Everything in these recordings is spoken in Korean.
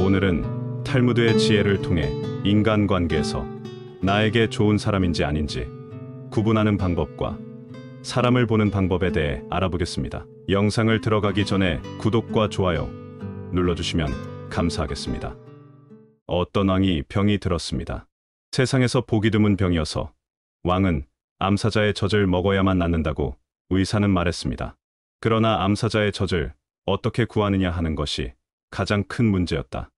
오늘은 탈무드의 지혜를 통해 인간관계에서 나에게 좋은 사람인지 아닌지 구분하는 방법과 사람을 보는 방법에 대해 알아보겠습니다. 영상을 들어가기 전에 구독과 좋아요 눌러주시면 감사하겠습니다. 어떤 왕이 병이 들었습니다. 세상에서 보기 드문 병이어서 왕은 암사자의 젖을 먹어야만 낫는다고 의사는 말했습니다. 그러나 암사자의 젖을 어떻게 구하느냐 하는 것이 가장 큰 문제였다.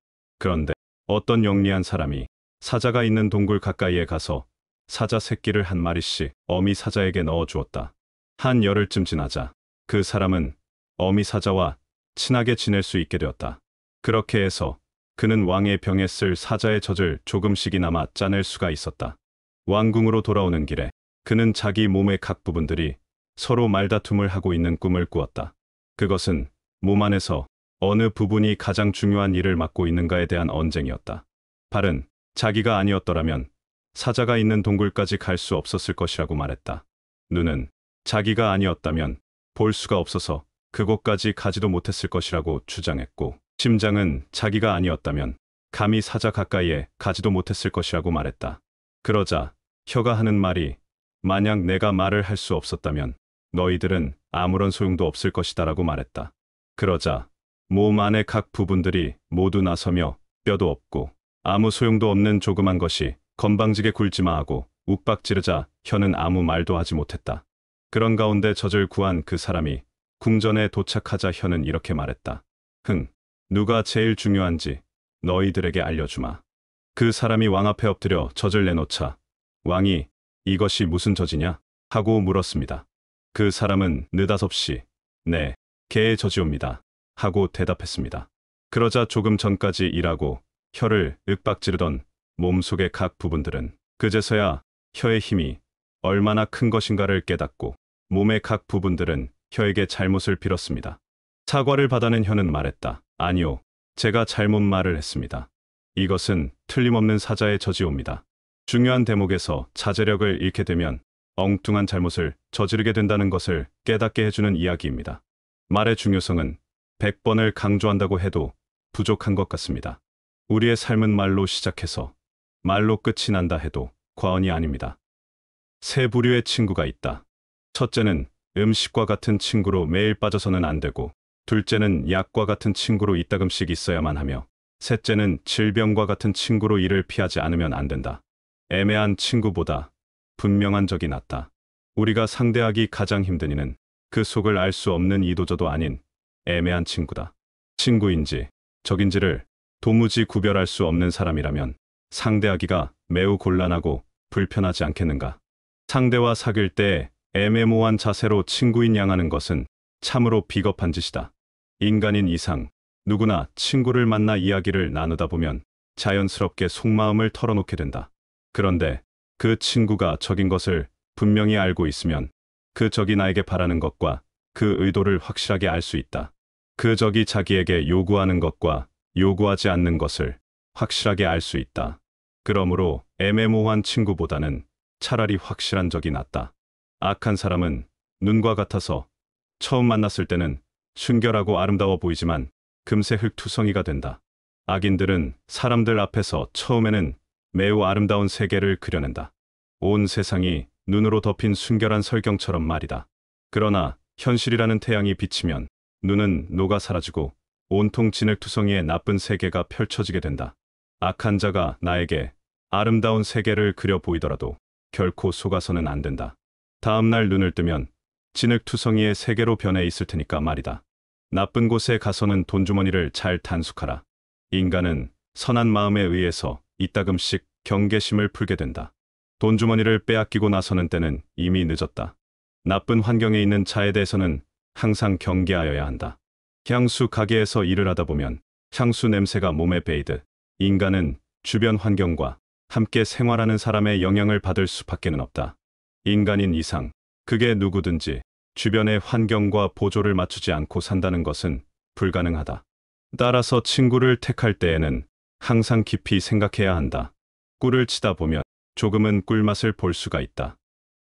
그런데 어떤 영리한 사람이 사자가 있는 동굴 가까이에 가서 사자 새끼를 한 마리씩 어미 사자에게 넣어 주었다. 한 열흘쯤 지나자 그 사람은 어미 사자와 친하게 지낼 수 있게 되었다. 그렇게 해서 그는 왕의 병에 쓸 사자의 젖을 조금씩이나마 짜낼 수가 있었다. 왕궁으로 돌아오는 길에 그는 자기 몸의 각 부분들이 서로 말다툼을 하고 있는 꿈을 꾸었다. 그것은 몸 안에서 어느 부분이 가장 중요한 일을 맡고 있는가에 대한 언쟁이었다. 발은 자기가 아니었더라면 사자가 있는 동굴까지 갈 수 없었을 것이라고 말했다. 눈은 자기가 아니었다면 볼 수가 없어서 그곳까지 가지도 못했을 것이라고 주장했고, 심장은 자기가 아니었다면 감히 사자 가까이에 가지도 못했을 것이라고 말했다. 그러자 혀가 하는 말이 만약 내가 말을 할 수 없었다면 너희들은 아무런 소용도 없을 것이다라고 말했다. 그러자 몸 안의 각 부분들이 모두 나서며 뼈도 없고 아무 소용도 없는 조그만 것이 건방지게 굴지마 하고 욱박 지르자 혀는 아무 말도 하지 못했다. 그런 가운데 젖을 구한 그 사람이 궁전에 도착하자 혀는 이렇게 말했다. 누가 제일 중요한지 너희들에게 알려주마. 그 사람이 왕 앞에 엎드려 젖을 내놓자 왕이 이것이 무슨 젖이냐? 하고 물었습니다. 그 사람은 느닷없이 네, 개의 젖이옵니다. 하고 대답했습니다. 그러자 조금 전까지 일하고 혀를 윽박지르던 몸속의 각 부분들은 그제서야 혀의 힘이 얼마나 큰 것인가를 깨닫고 몸의 각 부분들은 혀에게 잘못을 빌었습니다. 사과를 받아낸 혀는 말했다. 아니요, 제가 잘못 말을 했습니다. 이것은 틀림없는 사자의 젖이옵니다. 중요한 대목에서 자제력을 잃게 되면 엉뚱한 잘못을 저지르게 된다는 것을 깨닫게 해주는 이야기입니다. 말의 중요성은 100번을 강조한다고 해도 부족한 것 같습니다. 우리의 삶은 말로 시작해서 말로 끝이 난다 해도 과언이 아닙니다. 세 부류의 친구가 있다. 첫째는 음식과 같은 친구로 매일 빠져서는 안 되고, 둘째는 약과 같은 친구로 이따금씩 있어야만 하며, 셋째는 질병과 같은 친구로 이를 피하지 않으면 안 된다. 애매한 친구보다 분명한 적이 낫다. 우리가 상대하기 가장 힘든 이는 그 속을 알 수 없는 이도저도 아닌 애매한 친구다. 친구인지 적인지를 도무지 구별할 수 없는 사람이라면 상대하기가 매우 곤란하고 불편하지 않겠는가. 상대와 사귈 때 애매모호한 자세로 친구인 양하는 것은 참으로 비겁한 짓이다. 인간인 이상 누구나 친구를 만나 이야기를 나누다 보면 자연스럽게 속마음을 털어놓게 된다. 그런데 그 친구가 적인 것을 분명히 알고 있으면 그 적이 나에게 바라는 것과 그 의도를 확실하게 알 수 있다. 그 적이 자기에게 요구하는 것과 요구하지 않는 것을 확실하게 알 수 있다. 그러므로 애매모호한 친구보다는 차라리 확실한 적이 낫다. 악한 사람은 눈과 같아서 처음 만났을 때는 순결하고 아름다워 보이지만 금세 흙투성이가 된다. 악인들은 사람들 앞에서 처음에는 매우 아름다운 세계를 그려낸다. 온 세상이 눈으로 덮인 순결한 설경처럼 말이다. 그러나 현실이라는 태양이 비치면 눈은 녹아 사라지고 온통 진흙투성이의 나쁜 세계가 펼쳐지게 된다. 악한 자가 나에게 아름다운 세계를 그려 보이더라도 결코 속아서는 안 된다. 다음날 눈을 뜨면 진흙투성이의 세계로 변해 있을 테니까 말이다. 나쁜 곳에 가서는 돈주머니를 잘 단속하라. 인간은 선한 마음에 의해서 이따금씩 경계심을 풀게 된다. 돈주머니를 빼앗기고 나서는 때는 이미 늦었다. 나쁜 환경에 있는 자에 대해서는 항상 경계하여야 한다. 향수 가게에서 일을 하다 보면 향수 냄새가 몸에 배이듯 인간은 주변 환경과 함께 생활하는 사람의 영향을 받을 수밖에는 없다. 인간인 이상 그게 누구든지 주변의 환경과 보조를 맞추지 않고 산다는 것은 불가능하다. 따라서 친구를 택할 때에는 항상 깊이 생각해야 한다. 꿀을 치다 보면 조금은 꿀맛을 볼 수가 있다.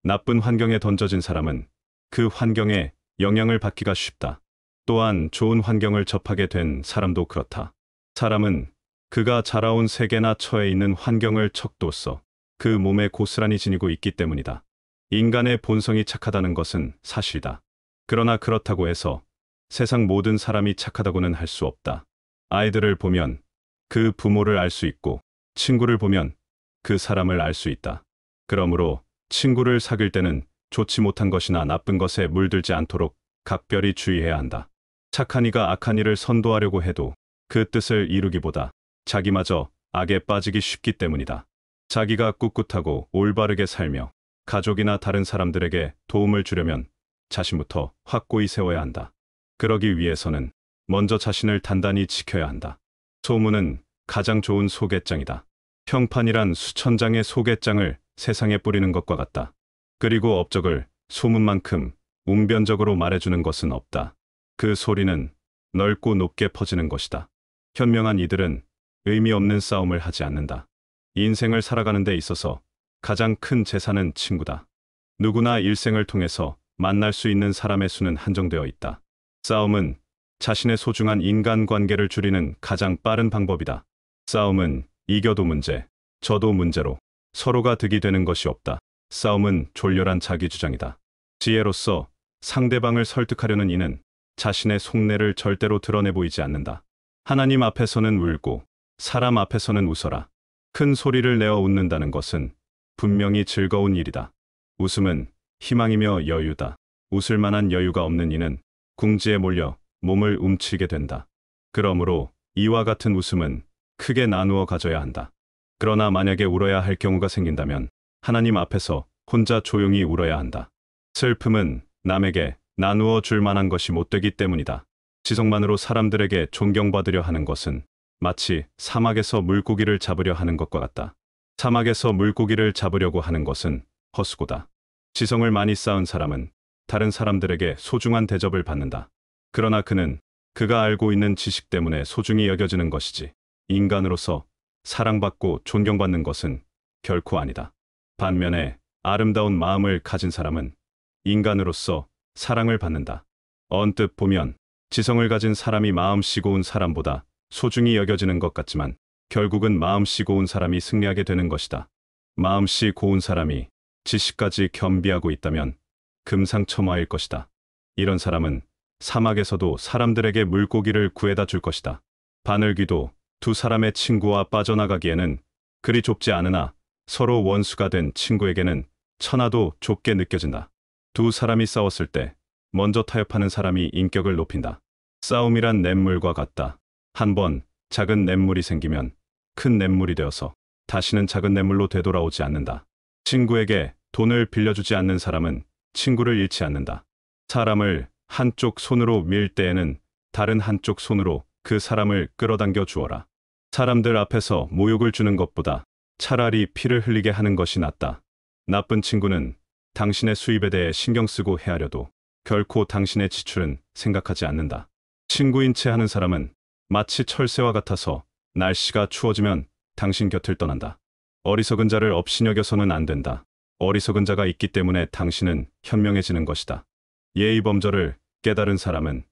나쁜 환경에 던져진 사람은 그 환경에 영향을 받기가 쉽다. 또한 좋은 환경을 접하게 된 사람도 그렇다. 사람은 그가 자라온 세계나 처해 있는 환경을 척도써 그 몸에 고스란히 지니고 있기 때문이다. 인간의 본성이 착하다는 것은 사실이다. 그러나 그렇다고 해서 세상 모든 사람이 착하다고는 할 수 없다. 아이들을 보면 그 부모를 알 수 있고 친구를 보면 그 사람을 알 수 있다. 그러므로 친구를 사귈 때는 좋지 못한 것이나 나쁜 것에 물들지 않도록 각별히 주의해야 한다. 착한 이가 악한 이를 선도하려고 해도 그 뜻을 이루기보다 자기마저 악에 빠지기 쉽기 때문이다. 자기가 꿋꿋하고 올바르게 살며 가족이나 다른 사람들에게 도움을 주려면 자신부터 확고히 세워야 한다. 그러기 위해서는 먼저 자신을 단단히 지켜야 한다. 소문은 가장 좋은 소개장이다. 평판이란 수천 장의 소개장을 세상에 뿌리는 것과 같다. 그리고 업적을 소문만큼 웅변적으로 말해주는 것은 없다. 그 소리는 넓고 높게 퍼지는 것이다. 현명한 이들은 의미 없는 싸움을 하지 않는다. 인생을 살아가는 데 있어서 가장 큰 재산은 친구다. 누구나 일생을 통해서 만날 수 있는 사람의 수는 한정되어 있다. 싸움은 자신의 소중한 인간관계를 줄이는 가장 빠른 방법이다. 싸움은 이겨도 문제, 져도 문제로 서로가 득이 되는 것이 없다. 싸움은 졸렬한 자기주장이다. 지혜로서 상대방을 설득하려는 이는 자신의 속내를 절대로 드러내 보이지 않는다. 하나님 앞에서는 울고 사람 앞에서는 웃어라. 큰 소리를 내어 웃는다는 것은 분명히 즐거운 일이다. 웃음은 희망이며 여유다. 웃을 만한 여유가 없는 이는 궁지에 몰려 몸을 움츠리게 된다. 그러므로 이와 같은 웃음은 크게 나누어 가져야 한다. 그러나 만약에 울어야 할 경우가 생긴다면 하나님 앞에서 혼자 조용히 울어야 한다. 슬픔은 남에게 나누어 줄 만한 것이 못되기 때문이다. 지성만으로 사람들에게 존경받으려 하는 것은 마치 사막에서 물고기를 잡으려 하는 것과 같다. 사막에서 물고기를 잡으려고 하는 것은 헛수고다. 지성을 많이 쌓은 사람은 다른 사람들에게 소중한 대접을 받는다. 그러나 그는 그가 알고 있는 지식 때문에 소중히 여겨지는 것이지 인간으로서 사랑받고 존경받는 것은 결코 아니다. 반면에 아름다운 마음을 가진 사람은 인간으로서 사랑을 받는다. 언뜻 보면 지성을 가진 사람이 마음씨 고운 사람보다 소중히 여겨지는 것 같지만 결국은 마음씨 고운 사람이 승리하게 되는 것이다. 마음씨 고운 사람이 지식까지 겸비하고 있다면 금상첨화일 것이다. 이런 사람은 사막에서도 사람들에게 물고기를 구해다 줄 것이다. 바늘귀도 두 사람의 친구와 빠져나가기에는 그리 좁지 않으나 서로 원수가 된 친구에게는 천하도 좁게 느껴진다. 두 사람이 싸웠을 때 먼저 타협하는 사람이 인격을 높인다. 싸움이란 냇물과 같다. 한번 작은 냇물이 생기면 큰 냇물이 되어서 다시는 작은 냇물로 되돌아오지 않는다. 친구에게 돈을 빌려주지 않는 사람은 친구를 잃지 않는다. 사람을 한쪽 손으로 밀 때에는 다른 한쪽 손으로 그 사람을 끌어당겨 주어라. 사람들 앞에서 모욕을 주는 것보다 차라리 피를 흘리게 하는 것이 낫다. 나쁜 친구는 당신의 수입에 대해 신경 쓰고 헤아려도 결코 당신의 지출은 생각하지 않는다. 친구인 체 하는 사람은 마치 철새와 같아서 날씨가 추워지면 당신 곁을 떠난다. 어리석은 자를 업신여겨서는 안 된다. 어리석은 자가 있기 때문에 당신은 현명해지는 것이다. 예의범절을 깨달은 사람은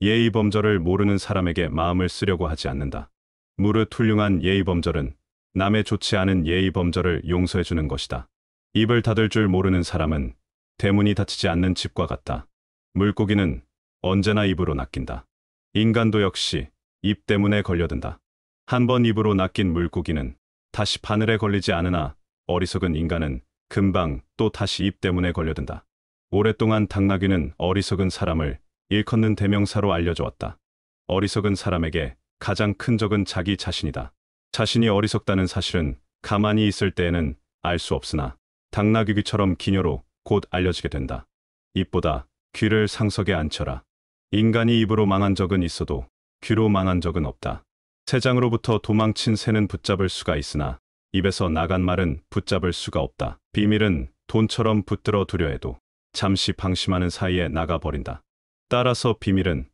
예의범절을 모르는 사람에게 마음을 쓰려고 하지 않는다. 무릇 훌륭한 예의범절은 남의 좋지 않은 예의범절을 용서해주는 것이다. 입을 닫을 줄 모르는 사람은 대문이 닫히지 않는 집과 같다. 물고기는 언제나 입으로 낚인다. 인간도 역시 입 때문에 걸려든다. 한번 입으로 낚인 물고기는 다시 바늘에 걸리지 않으나 어리석은 인간은 금방 또 다시 입 때문에 걸려든다. 오랫동안 당나귀는 어리석은 사람을 일컫는 대명사로 알려져 왔다. 어리석은 사람에게 가장 큰 적은 자기 자신이다. 자신이 어리석다는 사실은 가만히 있을 때에는 알 수 없으나 당나귀처럼 기녀로 곧 알려지게 된다. 입보다 귀를 상석에 앉혀라. 인간이 입으로 망한 적은 있어도 귀로 망한 적은 없다. 새장으로부터 도망친 새는 붙잡을 수가 있으나 입에서 나간 말은 붙잡을 수가 없다. 비밀은 돈처럼 붙들어 두려 해도 잠시 방심하는 사이에 나가버린다. 따라서 비밀은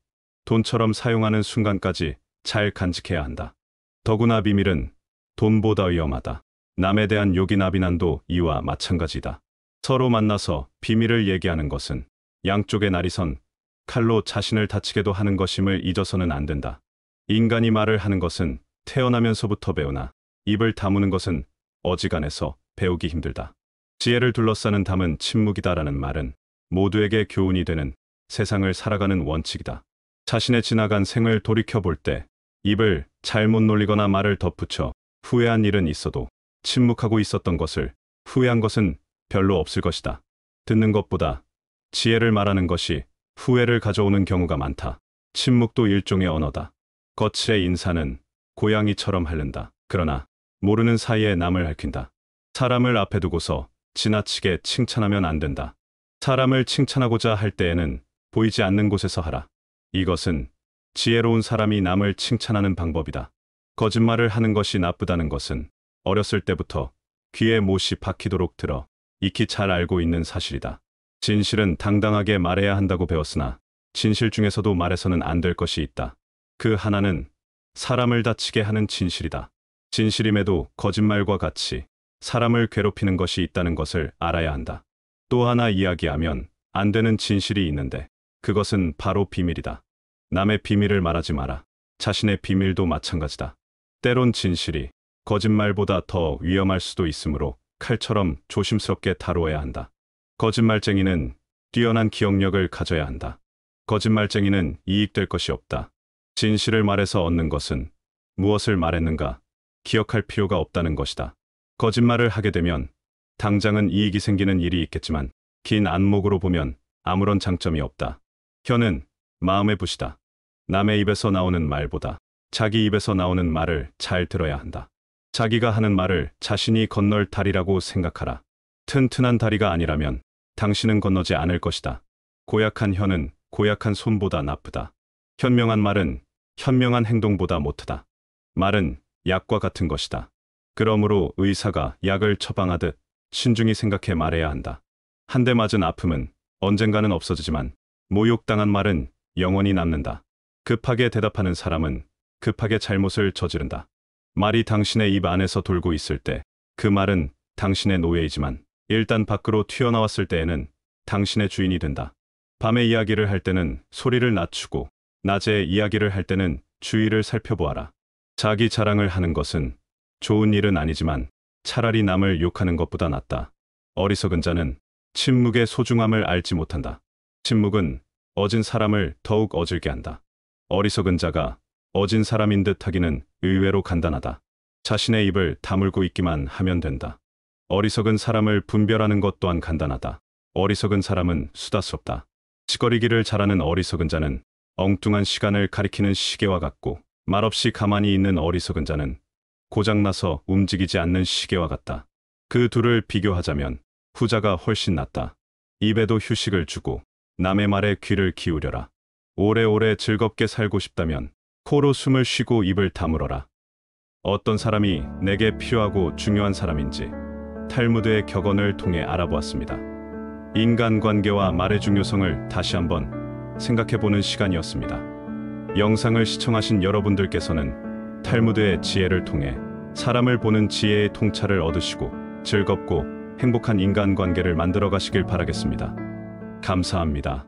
돈처럼 사용하는 순간까지 잘 간직해야 한다. 더구나 비밀은 돈보다 위험하다. 남에 대한 욕이나 비난도 이와 마찬가지다. 서로 만나서 비밀을 얘기하는 것은 양쪽의 날이 선 칼로 자신을 다치게도 하는 것임을 잊어서는 안 된다. 인간이 말을 하는 것은 태어나면서부터 배우나 입을 다무는 것은 어지간해서 배우기 힘들다. 지혜를 둘러싸는 담은 침묵이다라는 말은 모두에게 교훈이 되는 세상을 살아가는 원칙이다. 자신의 지나간 생을 돌이켜볼 때 입을 잘못 놀리거나 말을 덧붙여 후회한 일은 있어도 침묵하고 있었던 것을 후회한 것은 별로 없을 것이다. 듣는 것보다 지혜를 말하는 것이 후회를 가져오는 경우가 많다. 침묵도 일종의 언어다. 거칠의 인사는 고양이처럼 핥는다. 그러나 모르는 사이에 남을 핥힌다. 사람을 앞에 두고서 지나치게 칭찬하면 안 된다. 사람을 칭찬하고자 할 때에는 보이지 않는 곳에서 하라. 이것은 지혜로운 사람이 남을 칭찬하는 방법이다. 거짓말을 하는 것이 나쁘다는 것은 어렸을 때부터 귀에 못이 박히도록 들어 익히 잘 알고 있는 사실이다. 진실은 당당하게 말해야 한다고 배웠으나 진실 중에서도 말해서는 안 될 것이 있다. 그 하나는 사람을 다치게 하는 진실이다. 진실임에도 거짓말과 같이 사람을 괴롭히는 것이 있다는 것을 알아야 한다. 또 하나 이야기하면 안 되는 진실이 있는데 그것은 바로 비밀이다. 남의 비밀을 말하지 마라. 자신의 비밀도 마찬가지다. 때론 진실이 거짓말보다 더 위험할 수도 있으므로 칼처럼 조심스럽게 다루어야 한다. 거짓말쟁이는 뛰어난 기억력을 가져야 한다. 거짓말쟁이는 이익될 것이 없다. 진실을 말해서 얻는 것은 무엇을 말했는가 기억할 필요가 없다는 것이다. 거짓말을 하게 되면 당장은 이익이 생기는 일이 있겠지만 긴 안목으로 보면 아무런 장점이 없다. 혀는 마음의 붓이다. 남의 입에서 나오는 말보다 자기 입에서 나오는 말을 잘 들어야 한다. 자기가 하는 말을 자신이 건널 다리라고 생각하라. 튼튼한 다리가 아니라면 당신은 건너지 않을 것이다. 고약한 혀는 고약한 손보다 나쁘다. 현명한 말은 현명한 행동보다 못하다. 말은 약과 같은 것이다. 그러므로 의사가 약을 처방하듯 신중히 생각해 말해야 한다. 한 대 맞은 아픔은 언젠가는 없어지지만 모욕당한 말은 영원히 남는다. 급하게 대답하는 사람은 급하게 잘못을 저지른다. 말이 당신의 입 안에서 돌고 있을 때 그 말은 당신의 노예이지만 일단 밖으로 튀어나왔을 때에는 당신의 주인이 된다. 밤에 이야기를 할 때는 소리를 낮추고 낮에 이야기를 할 때는 주위를 살펴보아라. 자기 자랑을 하는 것은 좋은 일은 아니지만 차라리 남을 욕하는 것보다 낫다. 어리석은 자는 침묵의 소중함을 알지 못한다. 침묵은 어진 사람을 더욱 어질게 한다. 어리석은 자가 어진 사람인 듯 하기는 의외로 간단하다. 자신의 입을 다물고 있기만 하면 된다. 어리석은 사람을 분별하는 것 또한 간단하다. 어리석은 사람은 수다스럽다. 치거리기를 잘하는 어리석은 자는 엉뚱한 시간을 가리키는 시계와 같고 말없이 가만히 있는 어리석은 자는 고장나서 움직이지 않는 시계와 같다. 그 둘을 비교하자면 후자가 훨씬 낫다. 입에도 휴식을 주고 남의 말에 귀를 기울여라. 오래오래 즐겁게 살고 싶다면 코로 숨을 쉬고 입을 다물어라. 어떤 사람이 내게 필요하고 중요한 사람인지 탈무드의 격언을 통해 알아보았습니다. 인간관계와 말의 중요성을 다시 한번 생각해보는 시간이었습니다. 영상을 시청하신 여러분들께서는 탈무드의 지혜를 통해 사람을 보는 지혜의 통찰을 얻으시고 즐겁고 행복한 인간관계를 만들어 가시길 바라겠습니다. 감사합니다.